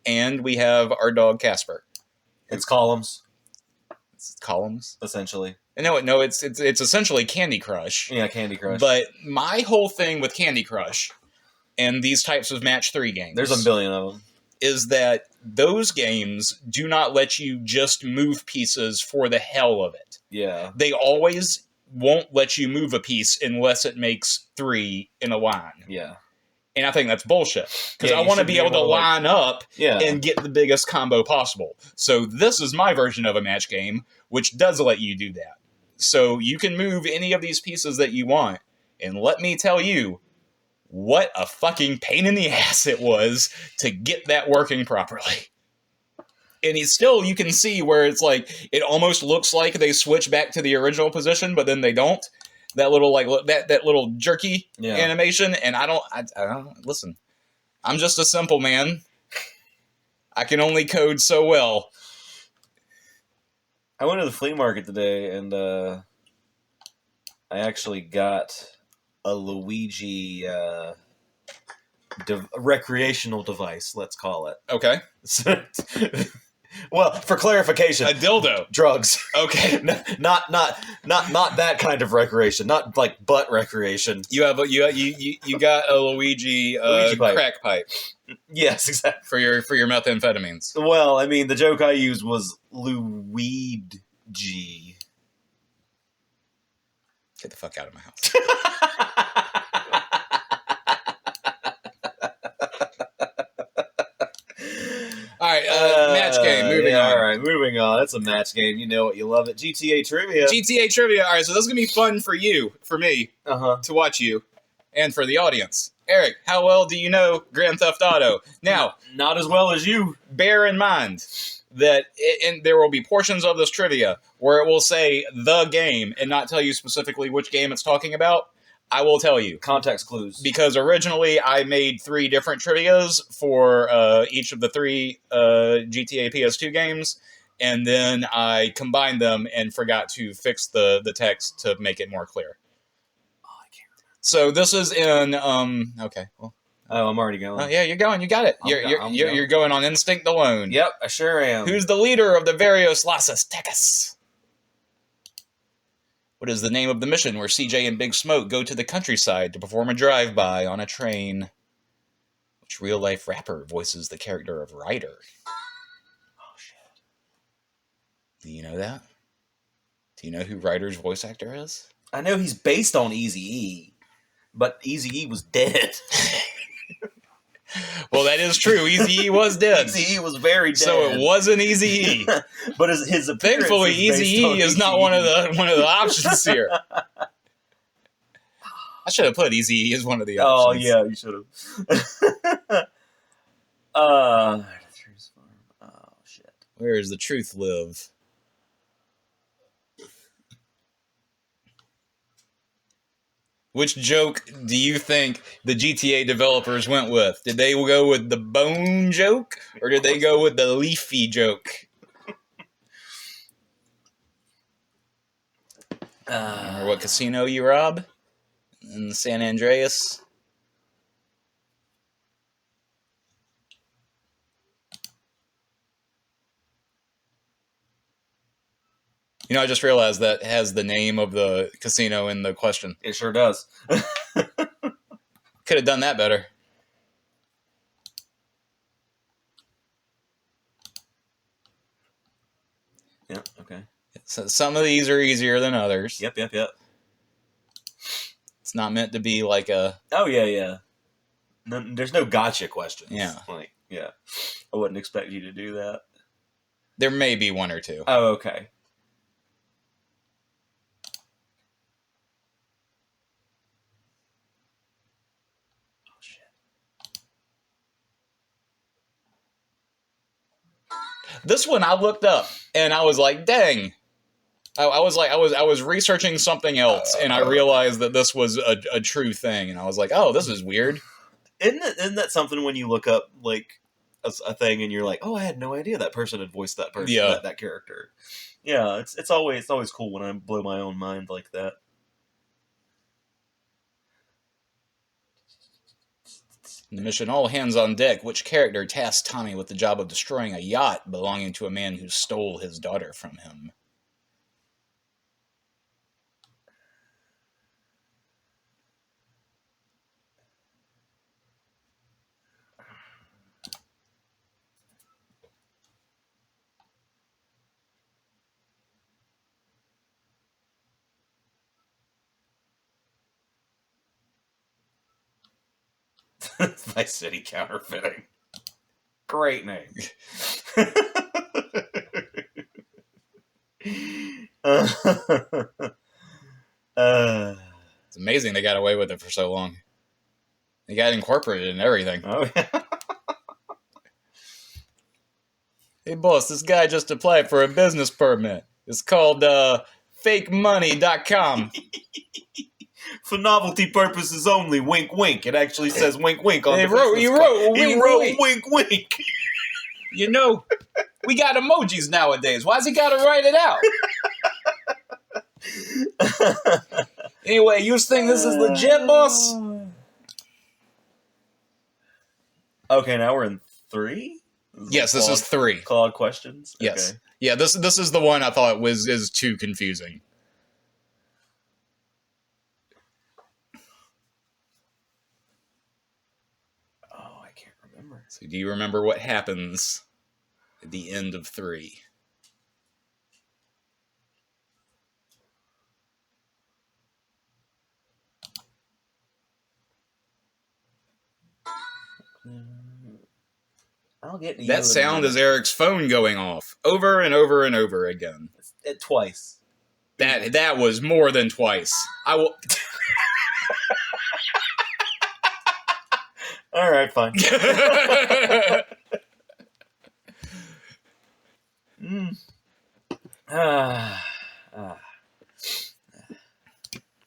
And we have our dog Casper.
It's columns.
It's columns?
Essentially.
No, it's essentially Candy Crush.
Yeah, Candy Crush.
But my whole thing with Candy Crush and these types of match 3 games...
There's a billion of them.
...is that those games do not let you just move pieces for the hell of it.
Yeah.
They always won't let you move a piece unless it makes 3 in a line.
Yeah.
And I think that's bullshit. Because
Yeah,
I want to be able to line up
Yeah.
and get the biggest combo possible. So this is my version of a match game, which does let you do that. So you can move any of these pieces that you want. And let me tell you, what a fucking pain in the ass it was to get that working properly. And it's still, you can see where it's like, it almost looks like they switch back to the original position, but then they don't. That little, like, that little jerky animation. And I don't, listen, I'm just a simple man. I can only code so well.
I went to the flea market today, and I actually got a Luigi recreational device, let's call it.
Okay.
Well, for clarification,
a dildo.
Drugs.
Okay.
not that kind of recreation, not like butt recreation.
You got a Luigi
pipe.
crack pipe.
Yes, exactly.
For your methamphetamines.
Well, I mean, the joke I used was Luigi.
Get the fuck out of my house. All right, match game. Moving on.
All right, moving on. That's a match game. You know what? You love it. GTA Trivia.
GTA Trivia. All right, so this is going to be fun for you, for me, to watch you, and for the audience. Eric, how well do you know Grand Theft Auto? Now,
not as well as you.
Bear in mind that there will be portions of this trivia where it will say the game and not tell you specifically which game it's talking about. I will tell you.
Context clues.
Because originally I made 3 different trivias for each of the 3 GTA PS2 games, and then I combined them and forgot to fix the text to make it more clear.
Oh, I can't remember.
So this is in... okay, well...
Oh, I'm already going.
Oh, yeah, you're going. You got it. You're going on instinct alone.
Yep, I sure am.
Who's the leader of the Varios Las Aztecas? What is the name of the mission where CJ and Big Smoke go to the countryside to perform a drive-by on a train? Which real-life rapper voices the character of Ryder?
Oh, shit.
Do you know that? Do you know who Ryder's voice actor is?
I know he's based on Eazy-E, but Eazy-E was dead.
Well, that is true. Eazy-E was dead.
Eazy-E was very dead.
So it wasn't Eazy-E.
But his appearance
thankfully, Eazy-E is not one of the options here. I should have put Eazy-E as one of the options.
Oh, yeah, you should have. Oh, shit.
Where does the truth live? Which joke do you think the GTA developers went with? Did they go with the bone joke, or did they go with the leafy joke? Remember what casino you rob in San Andreas? You know, I just realized that has the name of the casino in the question.
It sure does.
Could have done that better.
Yeah, okay.
So some of these are easier than others.
Yep.
It's not meant to be like a...
Oh, yeah. No, there's no gotcha questions.
Yeah.
Yeah. I wouldn't expect you to do that.
There may be 1 or 2.
Oh, okay.
This one I looked up, and I was like, dang, I was researching something else, and I realized that this was a true thing, and I was like, oh, this is weird.
Isn't that something when you look up like a thing and you're like, oh, I had no idea that person had voiced that person, that character. Yeah, it's always cool when I blow my own mind like that.
In the mission All Hands on Deck, which character tasked Tommy with the job of destroying a yacht belonging to a man who stole his daughter from him?
Vice City Counterfeiting. Great name.
It's amazing they got away with it for so long. They got incorporated and everything.
Oh, yeah.
Hey, boss, this guy just applied for a business permit. It's called fakemoney.com.
For novelty purposes only, wink, wink. It actually says wink, wink on the
He wrote
wink, wink.
You know, we got emojis nowadays. Why's he got to write it out? Anyway, you think this is legit, boss?
Okay, now we're in 3?
Yes, this is 3.
Claude questions?
Yes.
Okay.
Yeah, this is the one I thought is too confusing.
Oh, I can't remember.
So do you remember what happens at the end of 3?
I'll get
that sound is Eric's phone going off over and over and over again.
Twice.
That was more than twice. I will.
All right, fine.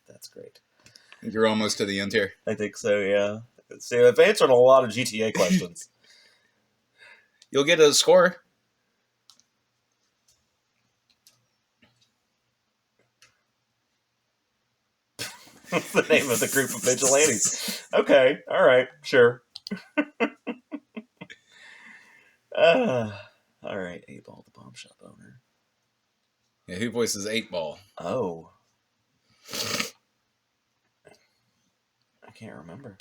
That's great.
You're almost to the end here.
I think so, yeah. See, I've answered a lot of GTA questions.
You'll get a score.
What's the name of the group of vigilantes? Okay, all right, sure. All right, 8-Ball, the bomb shop owner.
Yeah, who voices 8-Ball?
Oh. I can't remember.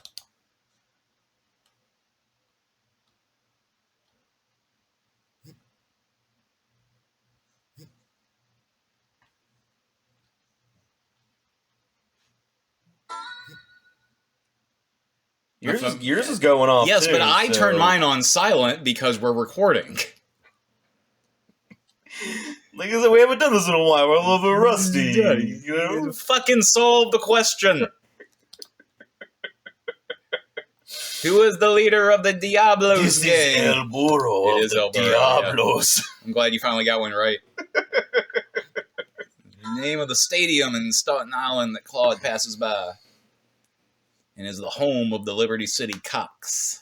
Yours is going off.
Yes,
too,
but I turned mine on silent because we're recording.
Like I said, we haven't done this in a while. We're a little bit rusty. You know?
Fucking solve the question. Who is the leader of the Diablos
This
gang?
is El Burro
It is El Burro,
Diablos.
Yeah. I'm glad you finally got one right. The name of the stadium in Staten Island that Claude passes by. And is the home of the Liberty City Cox.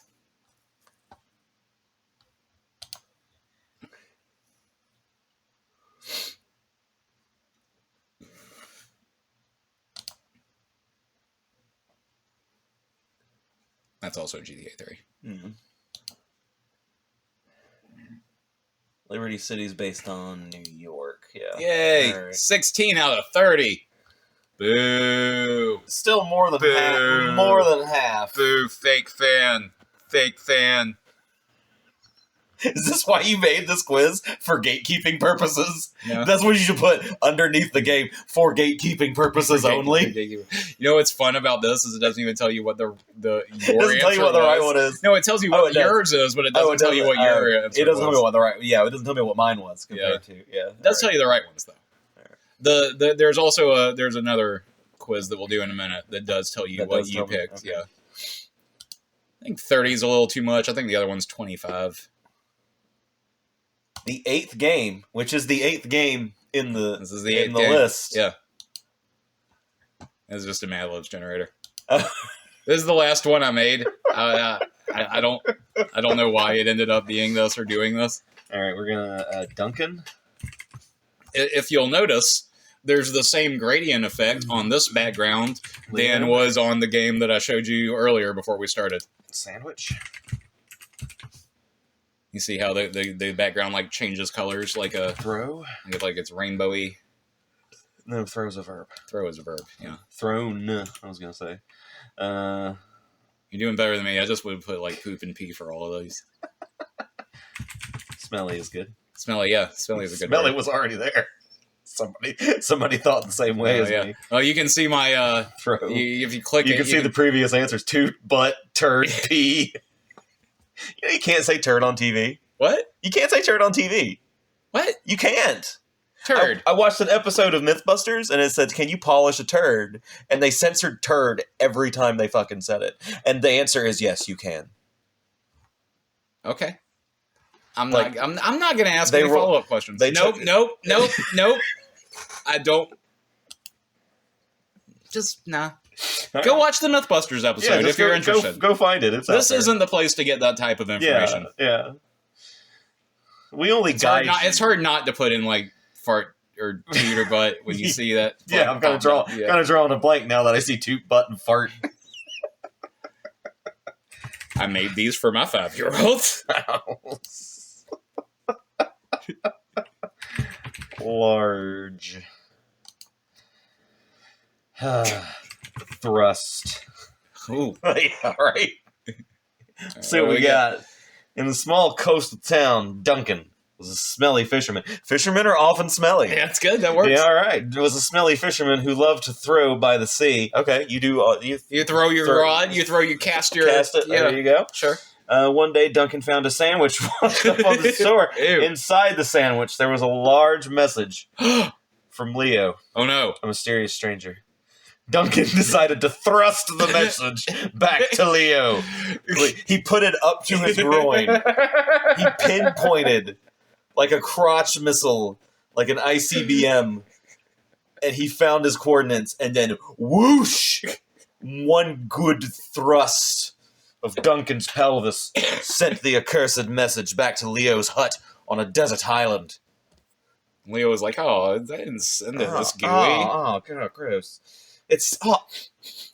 That's also GTA 3.
Mm-hmm. Liberty City's based on New York. Yeah.
Yay!
Right.
16 out of 30. Boo!
Still more than half. More than half.
Boo! Fake fan. Fake fan.
Is this why you made this quiz? For gatekeeping purposes?
No.
That's what you should put underneath the game. For gatekeeping purposes only.
You know what's fun about this is it doesn't even tell you what your
It doesn't
answer
tell you what the right one is.
No, it tells you what yours is, but it doesn't tell you what your answer
It doesn't tell me
was.
what the right. Yeah, it doesn't tell me what mine was compared to. Yeah,
It does tell you the right ones though. There's also there's another quiz that we'll do in a minute that does tell you what you picked. Okay. Yeah, I think 30 is a little too much. I think the other one's 25.
The 8th game, which is the 8th game in the
This is the 8th game.
list.
Yeah. It's just a Mad Libs generator.
Oh.
This is the last one I made. I don't know why it ended up being this or doing this.
All right, we're gonna Duncan.
If you'll notice, there's the same gradient effect on this background than was on the game that I showed you earlier before we started.
Sandwich.
You see how the background like changes colors like a
Throw.
like it's rainbowy.
No, throw's a verb.
Throw is a verb. Yeah.
Thrown. I was gonna say.
You're doing better than me. I just would put like poop and pee for all of those.
Smelly is good.
Smelly, yeah. Smelly is a good
Smelly
word.
was already there. Somebody thought the same way as me.
Oh, you can see my
Throw.
if you click
You
it,
can see the previous answers: toot, butt, turd, pee. You can't say turd on TV.
What?
You can't say turd on TV.
What?
You can't.
Turd.
I watched an episode of Mythbusters, and it said, "Can you polish a turd?" And they censored turd every time they fucking said it. And the answer is yes, you can.
Okay. I'm
Like,
not going to ask
they
any
ro-
follow-up questions.
they
Nope.
took-
I don't. Just nah. Go watch the Mythbusters episode if you're interested.
Go find it. It's
This
out there.
isn't the place to get that type of information.
Yeah. We only guide.
It's hard not to put in like fart or toot or butt when you see that.
Yeah, I'm kind of drawing a blank now that I see toot, butt, and fart.
I made these for my 5-year-old.
Large. Thrust.
Ooh.
Yeah, right. See what we got. In the small coastal town, Duncan was a smelly fisherman. Fishermen are often smelly.
Yeah, that's good. That works.
Yeah, all right. It was a smelly fisherman who loved to throw by the sea. Okay, you do.
You throw your rod. You cast your.
Cast it.
Yeah.
There you go.
Sure.
One day, Duncan found a sandwich washed up on the shore.
Ew.
Inside the sandwich, there was a large message from Leo,
Oh no.
a mysterious stranger. Duncan decided to thrust the message back to Leo. He put it up to his groin. He pinpointed like a crotch missile, like an ICBM, and he found his coordinates, and then whoosh! One good thrust of Duncan's pelvis sent the accursed message back to Leo's hut on a desert island.
Leo was like, "Oh, I didn't send it this gooey."
Oh, God, gross. It's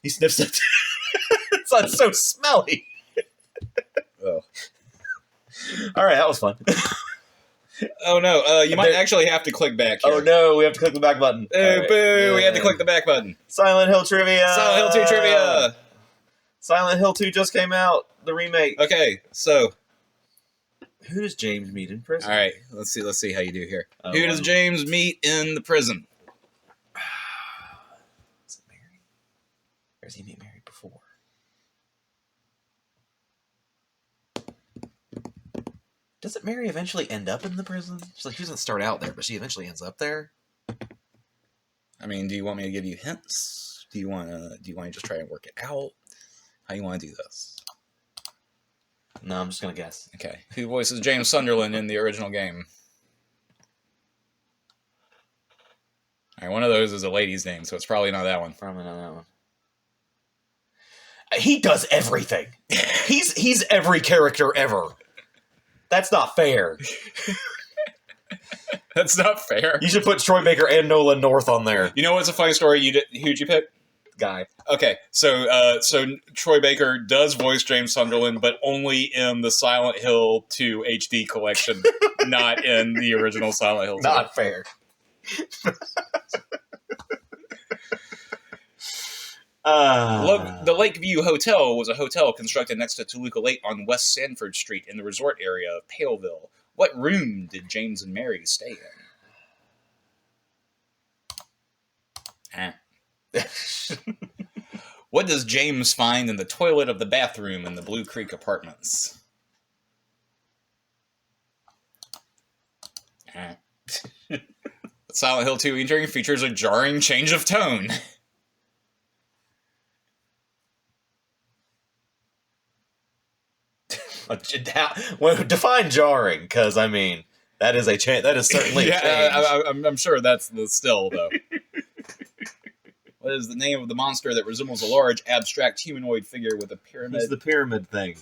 he sniffs it. It's so smelly.
Oh.
All right, that was fun.
Oh no, you might actually have to click back here.
Oh no, we have to click the back button.
Oh,
All right.
boo! We had to click the back button.
Silent Hill trivia.
Silent Hill 2 trivia.
Silent Hill 2 just came out. The remake.
Okay, so
Who does James meet in prison?
all right, let's see how you do here.
Oh,
Who does
wow.
James meet in the prison?
Is it Mary? Or has he met Mary before? Doesn't Mary eventually end up in the prison? She doesn't start out there, but she eventually ends up there.
I mean, do you want me to give you hints? Do you want to just try and work it out? How you want to do this?
No, I'm just gonna guess.
Okay. Who voices James Sunderland in the original game? All right, one of those is a lady's name, so it's probably not that one.
Probably not that one. He does everything. He's every character ever. That's not fair.
That's not fair.
You should put Troy Baker and Nolan North on there.
You know what's a funny story? Who'd you pick?
Guy.
Okay, so Troy Baker does voice James Sunderland, but only in the Silent Hill 2 HD collection, not in the original Silent Hill 2.
Not fair.
The Lakeview Hotel was a hotel constructed next to Toluca Lake on West Sanford Street in the resort area of Paleville. What room did James and Mary stay in? What does James find in the toilet of the bathroom in the Blue Creek Apartments? Silent Hill 2 entering features a jarring change of tone.
Well, define jarring, because, I mean, That is a change. That is certainly a change.
I'm sure that's the still, though. What is the name of the monster that resembles a large, abstract humanoid figure with a pyramid?
It's the pyramid thing.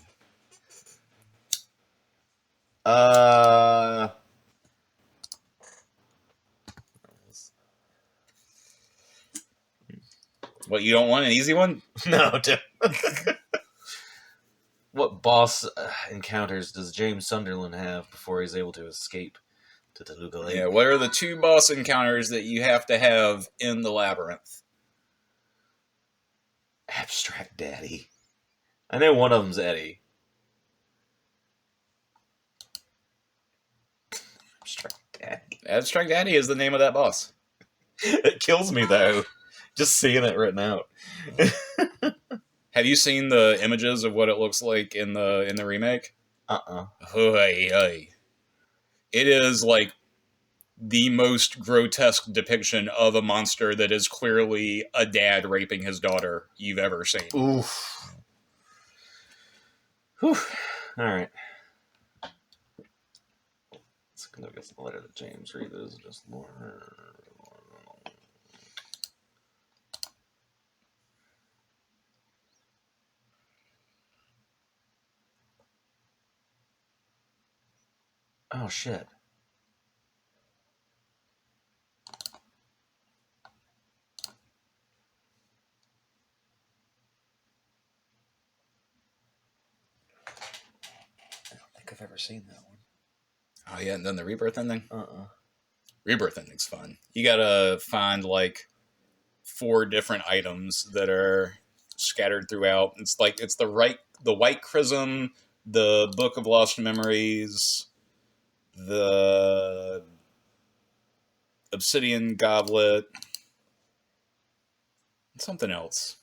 What, you don't want an easy one?
No, dude. What boss encounters does James Sunderland have before he's able to escape to Toluca Lake?
Yeah, what are the 2 boss encounters that you have to have in the labyrinth?
Abstract Daddy. I know one of them's Eddie. Abstract Daddy.
Abstract Daddy is the name of that boss.
It kills me, though. Just seeing it written out.
Have you seen the images of what it looks like in the remake? It is like the most grotesque depiction of a monster that is clearly a dad raping his daughter you've ever seen.
Oof. Whew. Alright. Let's look at the letter that James read. This is just more. Oh, shit. I don't think I've ever seen that one.
Oh, yeah, and then the rebirth ending?
Uh-uh.
Rebirth ending's fun. You gotta find, like, 4 different items that are scattered throughout. It's like, it's the White Chrism, the Book of Lost Memories, the Obsidian Goblet, and something else.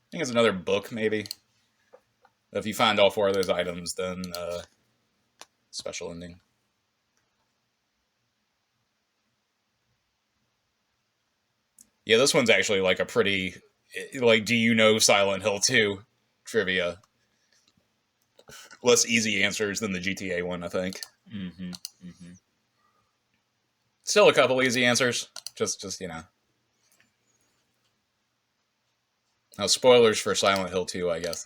I think it's another book, maybe. If you find all 4 of those items, then special ending. Yeah, this one's actually like a pretty, like, do you know Silent Hill 2 trivia? Less easy answers than the GTA one, I think.
Mm-hmm. Mm-hmm.
Still a couple easy answers. Just you know. Now, spoilers for Silent Hill 2, I guess.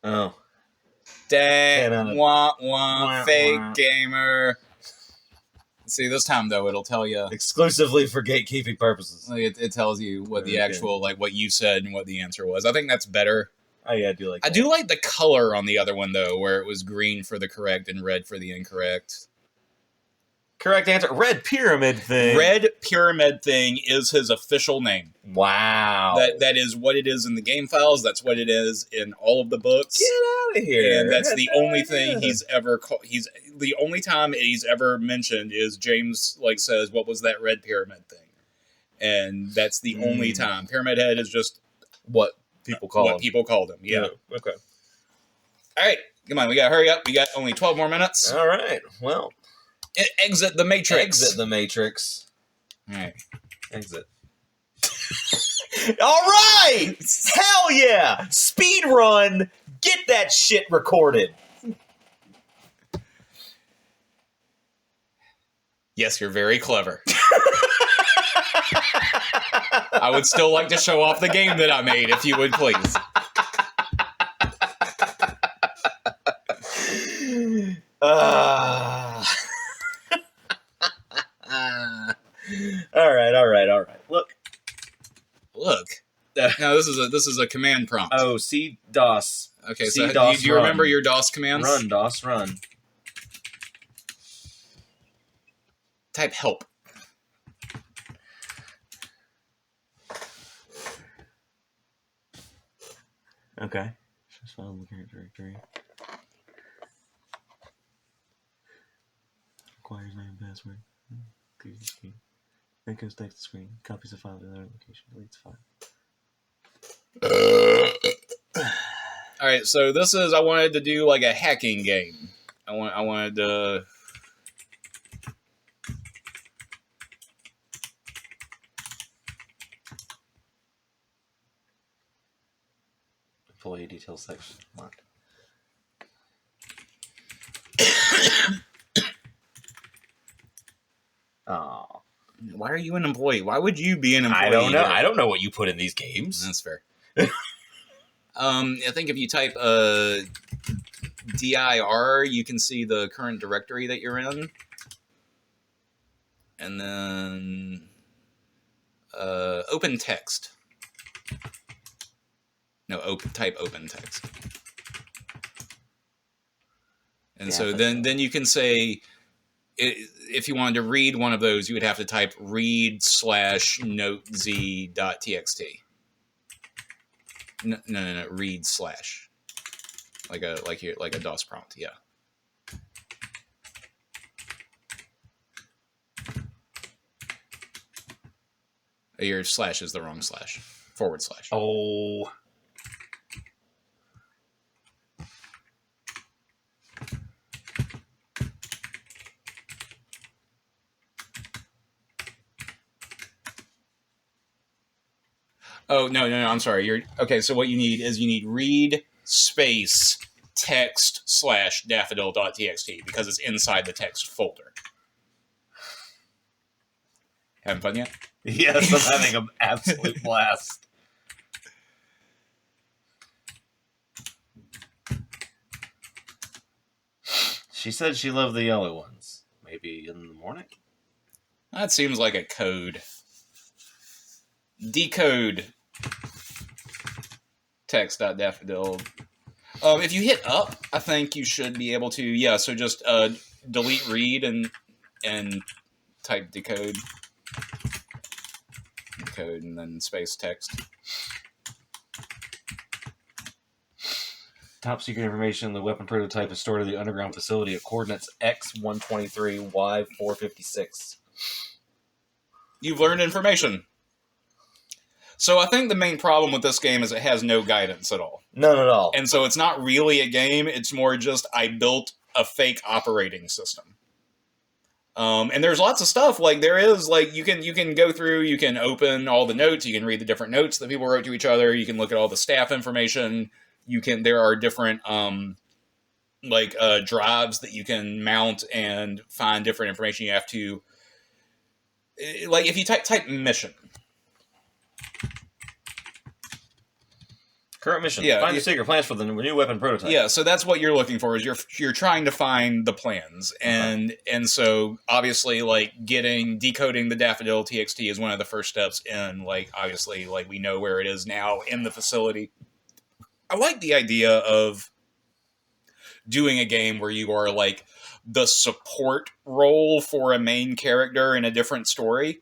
Oh.
Dang, wah, fake gamer. See, this time, though, it'll tell you.
Exclusively for gatekeeping purposes.
It tells you what the actual, like, what you said and what the answer was. I think that's better.
Oh, yeah, I do like that.
I do like the color on the other one, though, where it was green for the correct and red for the incorrect.
Correct answer. Red Pyramid Thing.
Red Pyramid Thing is his official name.
Wow.
That is what it is in the game files. That's what it is in all of the books.
Get out of here.
And that's the only thing he's ever he's the only time he's ever mentioned is James like says, "What was that red pyramid thing?" And that's the only time. Pyramid Head is just
what people call him.
People called him. Yeah.
Okay.
All right. Come on. We got to hurry up. We got only 12 more minutes.
All right. Well.
Exit the Matrix.
Exit the Matrix.
All right.
Exit. All right! Hell yeah! Speed run! Get that shit recorded.
Yes, you're very clever. I would still like to show off the game that I made, if you would please.
All right. Look.
No, this is a command prompt.
Oh, C DOS.
Okay,
C
so
DOS
do you remember your DOS commands?
Run, DOS, run.
Type help.
Okay. Just follow the current directory. Requires name and password. Clears the screen. Then goes back to the screen. Copies the file to another location. Deletes file.
All right, so this is I wanted to do like a hacking game. I wanted to.
Employee details section marked. Oh,
Why are you an employee? Why would you be an employee?
I don't know.
Here?
I don't know what you put in these games.
That's fair. I think if you type dir, you can see the current directory that you're in. And then open text. No, type open text. And so then you can say, if you wanted to read one of those, you would have to type read/notez.txt. No, read / like a DOS prompt, yeah. Your slash is the wrong slash. /
Oh.
Oh, no, I'm sorry. Okay, so what you need read space text / daffodil.txt because it's inside the text folder. Having fun yet?
Yes, I'm having an absolute blast. She said she loved the yellow ones. Maybe in the morning?
That seems like a code. Decode text.daffodil. If you hit up, I think you should be able to. Yeah, so just delete read and type decode. Code and then space text.
Top secret information: the weapon prototype is stored in the underground facility at coordinates X123, Y456.
You've learned information. So I think the main problem with this game is it has no guidance at all.
None at all.
And so it's not really a game. It's more just I built a fake operating system. And there's lots of stuff like there is like you can go through, you can open all the notes, you can read the different notes that people wrote to each other, you can look at all the staff information, there are different drives that you can mount and find different information. You have to like if you type mission.
Current mission.
Yeah,
Find the secret plans for the new weapon prototype.
Yeah, so that's what you're looking for. Is you're trying to find the plans, and so obviously like decoding the daffodil TXT is one of the first steps in like obviously like we know where it is now in the facility. I like the idea of doing a game where you are like the support role for a main character in a different story.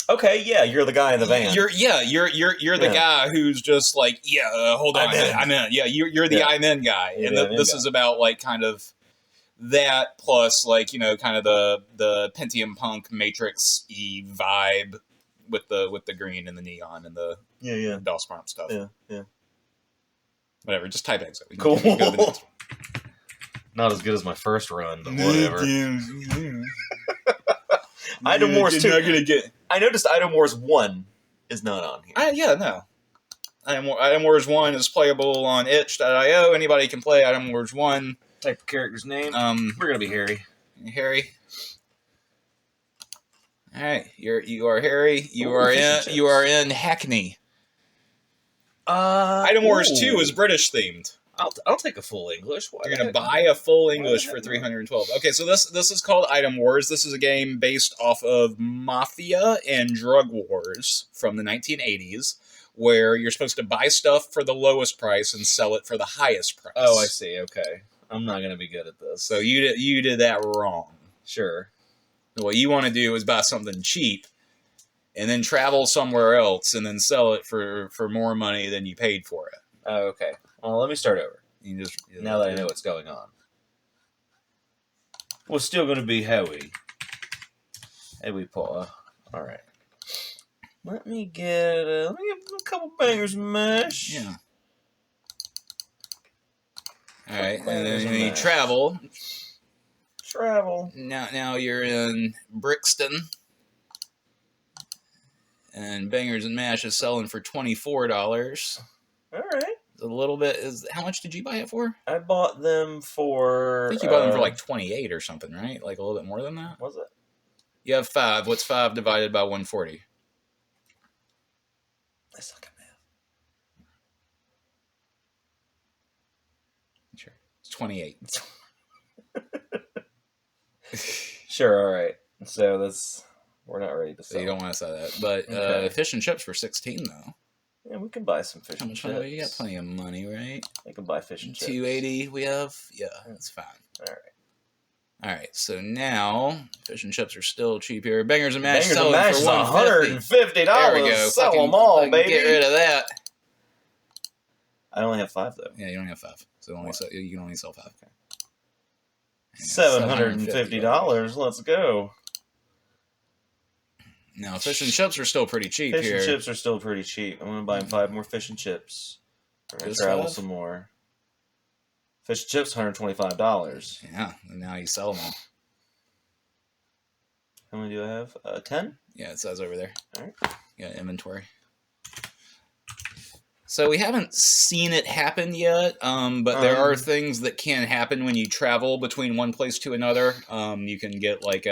Okay, yeah, you're the guy in the van.
You're the guy who's just like, hold on, I'm in. Yeah, you're the I'm in guy, and this is about like kind of that plus like kind of the Pentium Punk Matrix-y vibe with the green and the neon and the DOS prompt stuff.
Yeah.
Whatever, just type exit.
Cool. Not as good as my first run, but whatever. Item Wars 2. I noticed Item Wars 1 is not on here.
No. Item Wars 1 is playable on itch.io. Anybody can play Item Wars 1.
Type the character's name. We're going to be Harry.
Harry. All right, you are Harry. You are in Hackney. Item Wars 2 is British themed.
I'll take a full English.
You're gonna buy a full English for $312. Okay, so this is called Item Wars. This is a game based off of Mafia and Drug Wars from the 1980s, where you're supposed to buy stuff for the lowest price and sell it for the highest price.
Oh, I see. Okay, I'm not gonna be good at this.
So you did that wrong.
Sure.
What you want to do is buy something cheap, and then travel somewhere else, and then sell it for more money than you paid for it.
Oh, okay. Well, let me start over. Now that I know what's going on. We're still going to be Howie. Howie Potter. All right. Let me get a couple bangers of mash.
Yeah. All right, and then you travel. Now you're in Brixton. And Bangers and Mash is selling for $24.
All right.
A little bit how much did you buy it for?
I bought them for.
I think you bought them for like 28 or something, right? Like a little bit more than that.
Was it?
You have 5. What's 5 divided by 140?
I suck at math.
Sure. It's 28.
Sure, all right. So we're not ready to
So
sell.
you don't want to say that. But
Okay.
fish and chips for 16 though.
Yeah, we can buy some fish
How
and
much
chips.
money? You got plenty of money, right?
I can buy fish and chips.
280 we have? Yeah, that's fine.
All right.
Alright, so now fish and chips are still cheap here. Bangers and mash
Bangers
selling
and mash
for
is
$150.
$150.
There we go.
Sell
Fucking-
them all,
fucking
baby.
Get rid of that.
I only have 5 though.
Yeah, you only have 5. So you can only sell 5. Okay.
$750. Let's go.
Now, fish and chips are still pretty cheap
Fish
here.
and chips are still pretty cheap. I'm gonna buy 5 more fish and chips. We're gonna
Just
travel
5?
some more. Fish and chips, $125.
Yeah, and now you sell them all.
How many do I have? 10?
Yeah, it says over there.
All right.
Yeah, inventory. So we haven't seen it happen yet, but there are things that can happen when you travel between one place to another. You can get like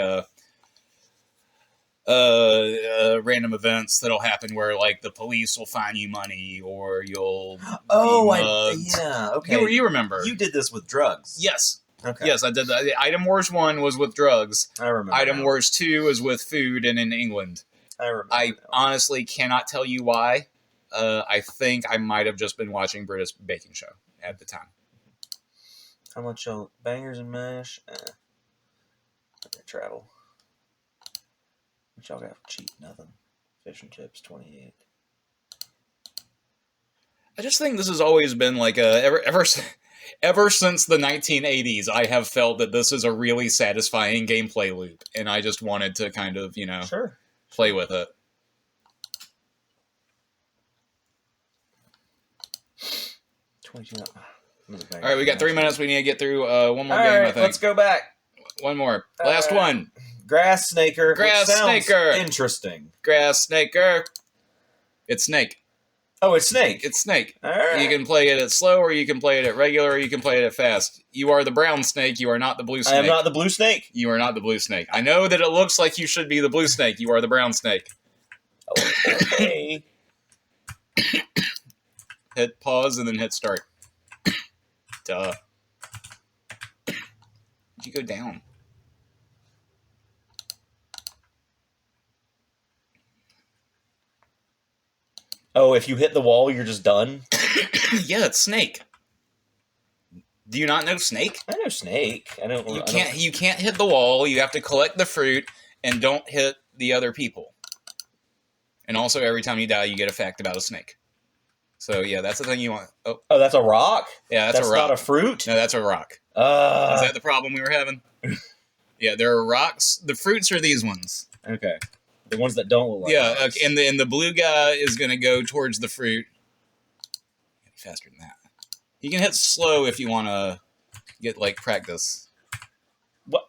random events that'll happen where like the police will fine you money or you'll be mugged.
yeah, okay.
You remember.
You did this with drugs.
Yes.
Okay.
Yes, I did that. The Item Wars 1 was with drugs.
I remember.
Item
now.
Wars 2 is with food and in England.
I remember.
I
now.
honestly cannot tell you why. I think I might have just been watching British Baking Show at the time.
How much y'all bangers and mash? Travel. What y'all got for cheap? Nothing. Fish and chips, 28.
I just think this has always been like ever since the 1980s, I have felt that this is a really satisfying gameplay loop, and I just wanted to kind of,
Sure.
play with it.
All
All right, we got 3 minutes. We need to get through one more
All
game,
right,
I think.
let's go back.
One more. Last one.
Grass Snaker.
Grass
which sounds
Snaker.
Interesting.
Grass Snaker. It's Snake.
Oh, it's Snake.
It's Snake.
All right.
You can play it at slow, or you can play it at regular, or you can play it at fast. You are the brown snake. You are not the blue snake.
I am not the blue snake.
You are not the blue snake. I know that it looks like you should be the blue snake. You are the brown snake.
Okay.
Hit pause and then hit start. Duh. Did you go down?
Oh, if you hit the wall, you're just done?
Yeah, it's Snake. Do you not know Snake?
I know Snake. I don't.
You can't hit the wall. You have to collect the fruit and don't hit the other people. And also, every time you die, you get a fact about a snake. So yeah, that's the thing you want. Oh,
that's a rock?
yeah, that's a rock.
Not a fruit?
No, that's a rock. Is that the problem we were having? Yeah, there are rocks. The fruits are these ones.
Okay. The ones that don't look like
Yeah,
rocks.
and the blue guy is going to go towards the fruit. Faster than that. You can hit slow if you want to get, like, practice.
What?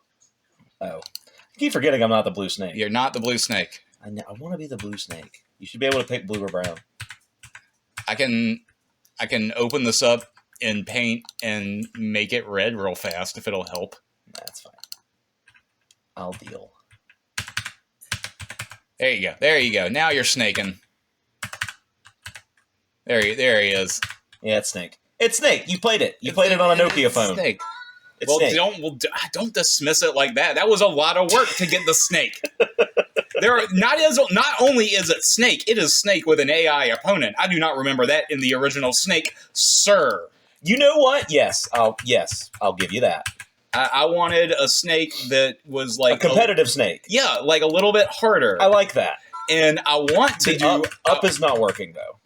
Oh. I keep forgetting I'm not the blue snake.
You're not the blue snake.
I want to be the blue snake. You should be able to pick blue or brown.
I can open this up in paint and make it red real fast if it'll help.
That's fine. I'll deal.
There you go. There you go. Now you're snaking. There he is.
Yeah, it's Snake. It's Snake. You played it. You played it on a Nokia phone.
Snake.
It's Snake.
Don't dismiss it like that. That was a lot of work to get the snake. Not only is it Snake, it is Snake with an AI opponent. I do not remember that in the original Snake, sir.
You know what? Yes, I'll give you that.
I wanted a snake that was like
a competitive snake.
Yeah, like a little bit harder.
I like that.
And I want to do
up is not working though.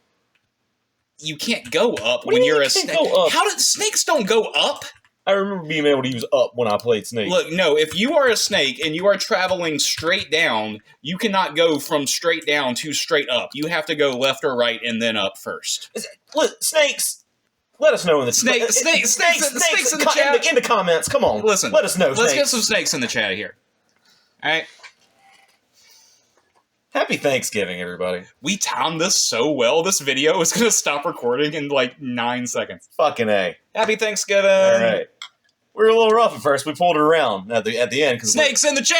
You can't go up when you're a snake. How did snakes don't go up?
I remember being able to use up when I played Snake.
Look, no, if you are a snake and you are traveling straight down, you cannot go from straight down to straight up. You have to go left or right and then up first.
Look, snakes. Let us know in the
snakes in the chat.
In the comments. Come on.
Listen.
Let us know.
Let's get some snakes in the chat here. All right.
Happy Thanksgiving, everybody.
We timed this so well. This video is going to stop recording in like 9 seconds.
Fucking A.
Happy Thanksgiving.
All right. We were a little rough at first. We pulled it around at the end.
Snakes in the chat.